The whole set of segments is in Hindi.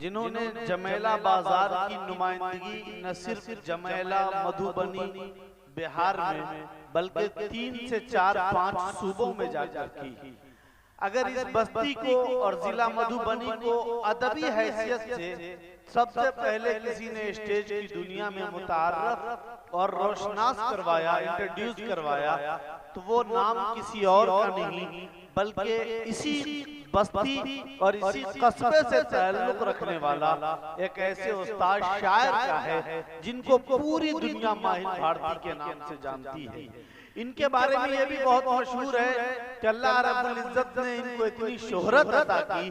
जिन्होंने जमेला बाजार की नुमाइंदगी न सिर्फ जमेला मधुबनी बिहार में बल्कि 3 से 4-5 सूबों में जाकर की। अगर इस बस्ती को और जिला मधुबनी को अदबी हैसियत से सबसे पहले किसी ने स्टेज की दुनिया में मुतारफ और रोशनास करवाया, इंट्रोड्यूस करवाया, तो वो नाम किसी और का नहीं बल्कि इसी बस्ती और इसी कस्बे से ताल्लुक रखने वाला एक ऐसे उस्ताद शायर का है जिनको पूरी दुनिया माहिर भारती के नाम से जानती है। इनके बारे में ये भी बहुत मशहूर है कि अल्लाह रब्बुल इज्जत ने इनको इतनी शोहरत अता की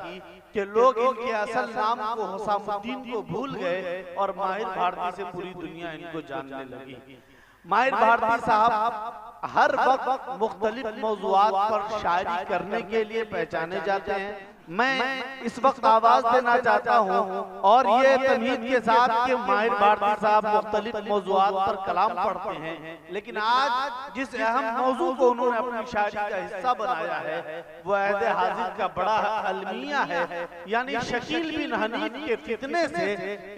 कि लोग इनके असल नाम को हुसामुद्दीन को भूल गए और माहिर भारती से पूरी दुनिया इनको जानने लगी। माहिर भारती साहब हर वक्त मुख्तलिफ मौज़ूआत पर शायरी करने के लिए पहचाने जाते हैं। मैं इस वक्त आवाज देना चाहता हूँ और ये तमीद के साथ कि माहिर भारती साहब मुख्तलिफ मौज़ूआत पर कलाम पढ़ते हैं, लेकिन आज जिस अहम मौजू को उन्होंने अपनी शायरी का हिस्सा बनाया है वो अहद हाजिर का बड़ा अलमिया है, यानी शकील बिन हनीफ के फितने से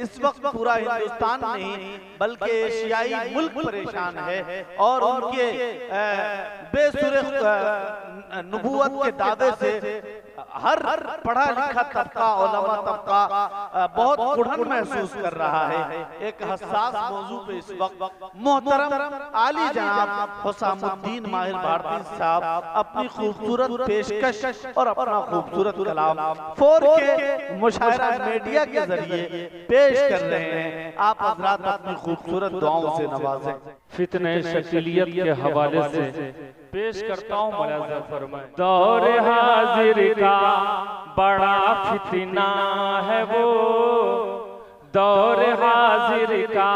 इस वक्त पूरा हिंदुस्तान नहीं बल्कि एशियाई मुल्क परेशान है और उनके बेसुरे नबूवत के दावे से हर पढ़ा लिखा तबका, उलमा तबका बहुत कुढ़न महसूस कर रहा है। एक हसास मौजू पे इस वक्त मोहतरम आली जनाब हुसामुद्दीन माहिर भारती साहब अपनी खूबसूरत पेशकश और अपना खूबसूरत कलाम 4K मुशायरा मीडिया के जरिए पेश कर रहे हैं। आप हजरात अपनी खूबसूरत दुआओं से नवाजें। फितने शकीलियत के हवाले से पेश करता हूँ मुलाज़ा फरमाएं। दौर हाजिर का बड़ा फितना है वो, दौर हाजिर का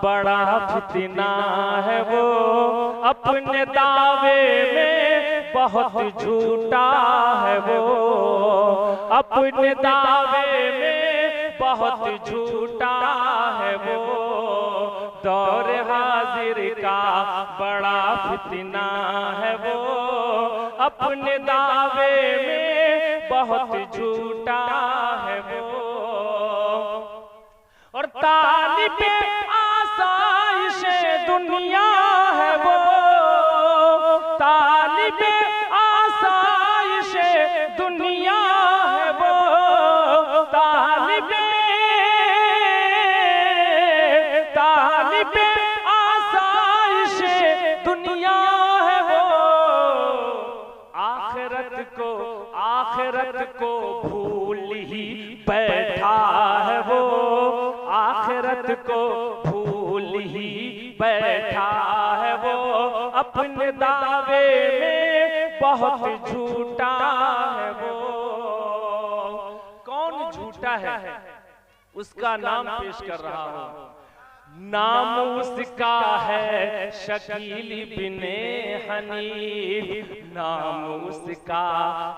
बड़ा फितना है वो, अपने दावे में बहुत झूठा है वो, अपने दावे में बहुत झूठा है वो, दौर हाजिर का बड़ा फितना है वो, अपने दावे में बहुत झूठा है वो, और तालिबे आसाइशे दुनिया है वो, तालिबे आसाइशे दुनिया है वो, तालिबे आसाइशे दुनिया है वो, आखिरत को भूल ही बैठा है वो, आखिरत को भूल ही बैठा है वो, अपने दावे में बहुत झूठा है वो। कौन झूठा है उसका नाम पेश कर रहा हूं। नाम उसका है शकील बिने हनीफ, नाम उसका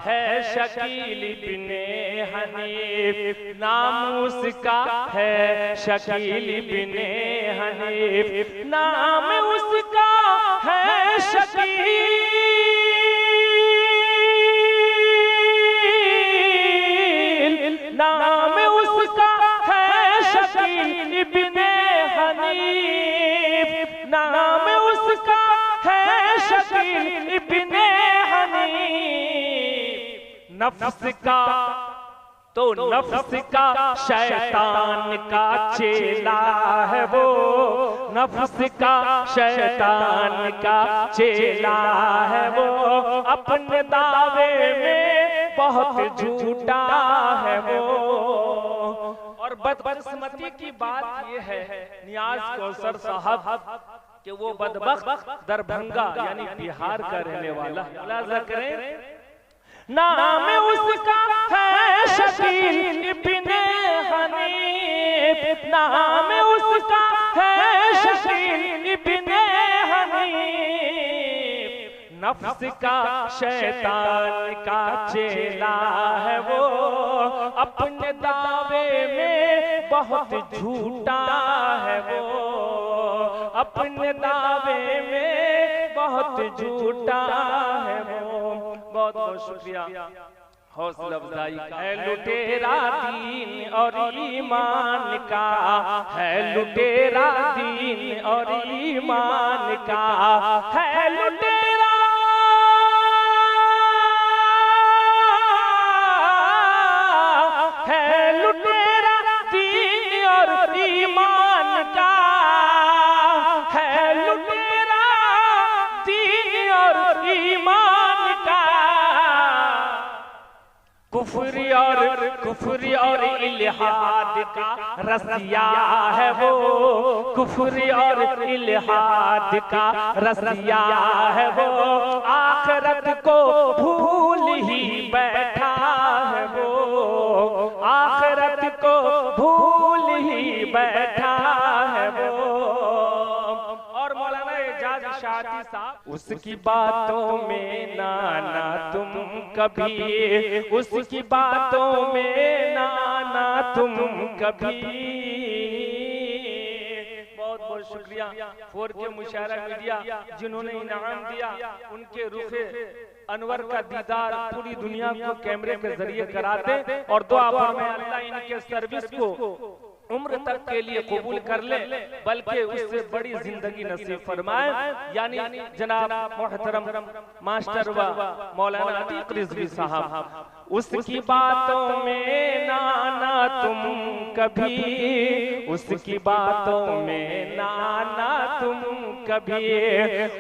है शकील बिने हनीफ, नाम उसका है शकील बिने हनीफ, नाम उसका है शकील, नाम उसका है शकील बिने हनीफ, नाम उसका है शकील इब्ने हनीफ। नफ्स का तो नफ्स का शैतान का चेला है वो, नफ्स का शैतान का चेला है वो, अपने दावे में बहुत झूठा है वो। और बदकिस्मती की बात ये है नियाज कौसर साहब कि वो बदबख्त दरभंगा यानी बिहार का रहने वाला। मुलाज़ा करें, नाम उसका है शकील इब्ने हनीफ, नाम उसका है शकील इब्ने हनीफ, नफ्स का शैतान का चेला है वो, अपने दावे में बहुत झूठा है वो, अपने दावे में बहुत झूठा है वो। बहुत बहुत शुक्रिया। हौसला अफजाई है लुटेरा दीन और ईमान का, है लुटेरा दीन और ईमान का, है लुटेरा दीन और ईमान का, है लुटेरा दीन और ईमान का। कुफ्र और इल्हाद का रसिया है वो, कुफ्र और इल्हाद का रसिया है वो, आखिरत को भूल ही बैठा है वो, आखिरत को भूल ही बैठा है वो। और मौलाना एजाज शादी साहब, उसकी बातों में नाना तुम कभी, उसकी बातों में नाना तुम कभी। बहुत बहुत शुक्रिया 4K मुशायरा मीडिया जिन्होंने इनाम दिया, उनके रुखे अनवर का दीदार पूरी दुनिया को कैमरे के जरिए कराते और दुआ फरमाए अल्लाह इनके सर्विस को उम्र तक के लिए कबूल कर ले, बल्कि उससे बड़ी जिंदगी नसीब फरमाए। यानी जनाब मोहतरम मास्टर व मौलाना अतीक रिजवी साहब, उसकी बातों में नाना तुम कभी, उसकी बातों में नाना तुम कभी,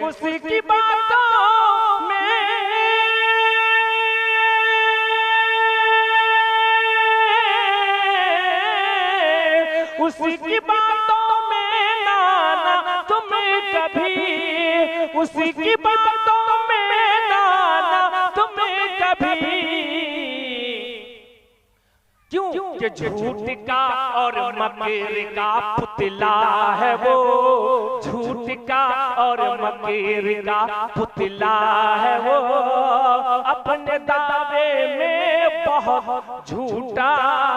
उसकी बातों में उसकी बातों में नाना तुम कभी, उसकी बातों में नाना तुम कभी। क्यों कि झूठ का और मकर का पुतला है वो, झूठ का और मकर का पुतला है वो, अपने दावे में बहुत झूठा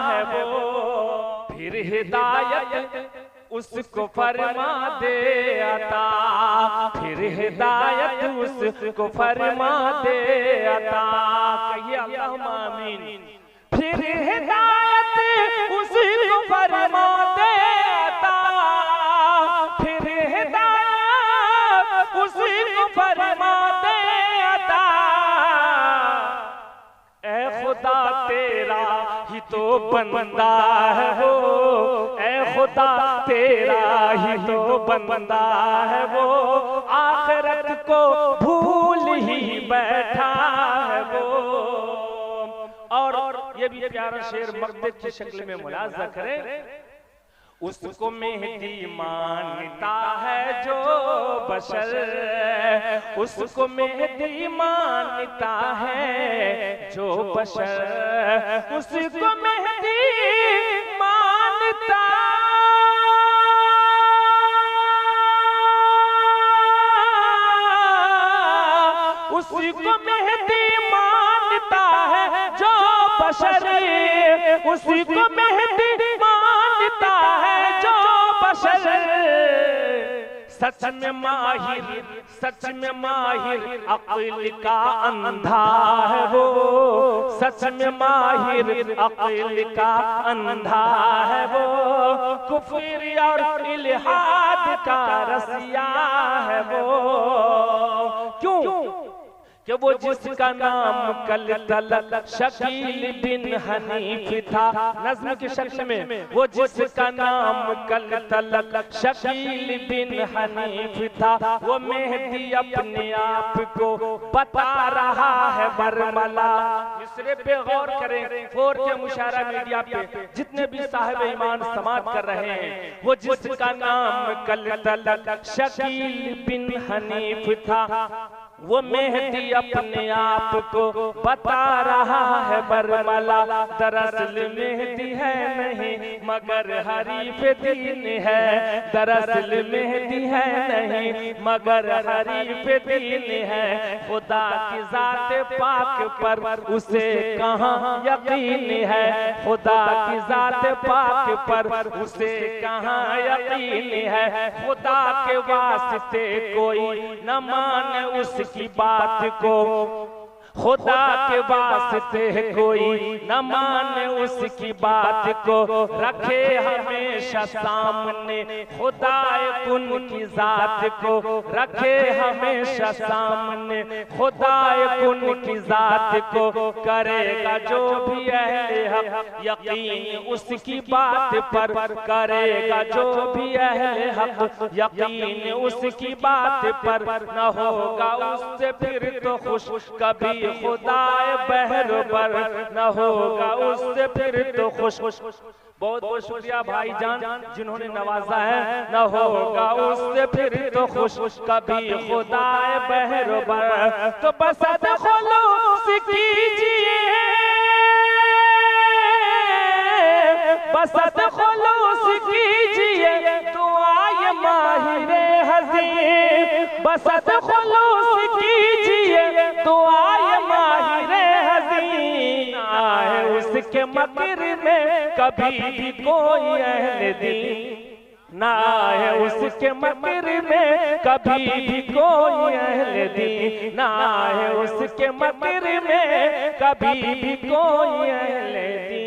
है वो। फिर हिदायत उसको फरमा दे अता, फिर हिदायत उसको फरमा दे अता, कहिए अल्लाहुम्मा आमीन। फिर हिदायत उसको फरमा दे अता, फिर हिदायत उसको फरमा दे अता। ऐ खुदा तेरा ही तो बंदा है वो, ऐ खुदा तेरा ही तो बंदा है वो, आखिरत को भूल ही बैठा है वो। और ये भी प्यारा शेर मकदद की शक्ल में मुलाजा करें, उसको मेहदी मानता है जो बशर, उसको मेहदी मानता है जो बशर, उसको मेहदी मानता उसको मेहदी मानता है जो बशर, उसको मेहदी मानता है जो बशर। सच में माहिर, सच में माहिर अक्ल का अंधा है वो, सच में माहिर अक्ल का अंधा है वो, कुफ्र और इल्हाद का रसिया है वो। क्यों कि वो जिसका नाम कल तलक शकील बिन हनीफ था, नज़्म की शक्ल में, वो जिसका नाम कल तलक शकील बिन हनीफ था, वो मेहदी अपने आप को बता रहा है बरमला। मिसरे पे गौर करें, 4K मुशायरा मीडिया पे जितने भी साहिब ईमान समात कर रहे हैं, वो जिसका नाम कल तलक शकील बिन हनीफ था, वो मेहदी अपने आप को बता रहा है बरमला। दरअसल मेहदी है नहीं मगर हरीफ दीन है, दरअसल मेहदी है नहीं मगर हरीफ दीन है। खुदा की जात पाक पर उसे कहाँ यकीन है, खुदा की जात पाक पर उसे कहाँ यकीन है। खुदा के वास्ते कोई न माने उसकी बात को, खुदा के वास्ते कोई न माने उसकी बात को, रखे हमेशा सामने खुदाए कुन की जात को, रखे हमेशा सामने खुदाए कुन की जात को। करेगा जो भी अहले हक यकीन उसकी बात पर, करेगा जो भी अहले हक यकीन उसकी बात पर, न होगा उससे फिर तो खुश कभी खुदाए बहर पर, न होगा उससे फिर तो खुश। बहुत बहुत शुक्रिया भाईजान जिन्होंने नवाजा है। न होगा उससे फिर तो खुश कभी खुदाए बहर पर, तो बसत खुलूस कीजिए, बसत खुलूस कीजिए दुआए माहिरे हज़ीर, बसत खुलूस कीजिए दुआए माहिरे हज़ीर। आए उसके मकर में कभी भी कोई अहले दीन, ना है उसके मकर में कभी भी कोई अहले दीन, ना है उसके मकर में कभी भी कोई अहले दीन।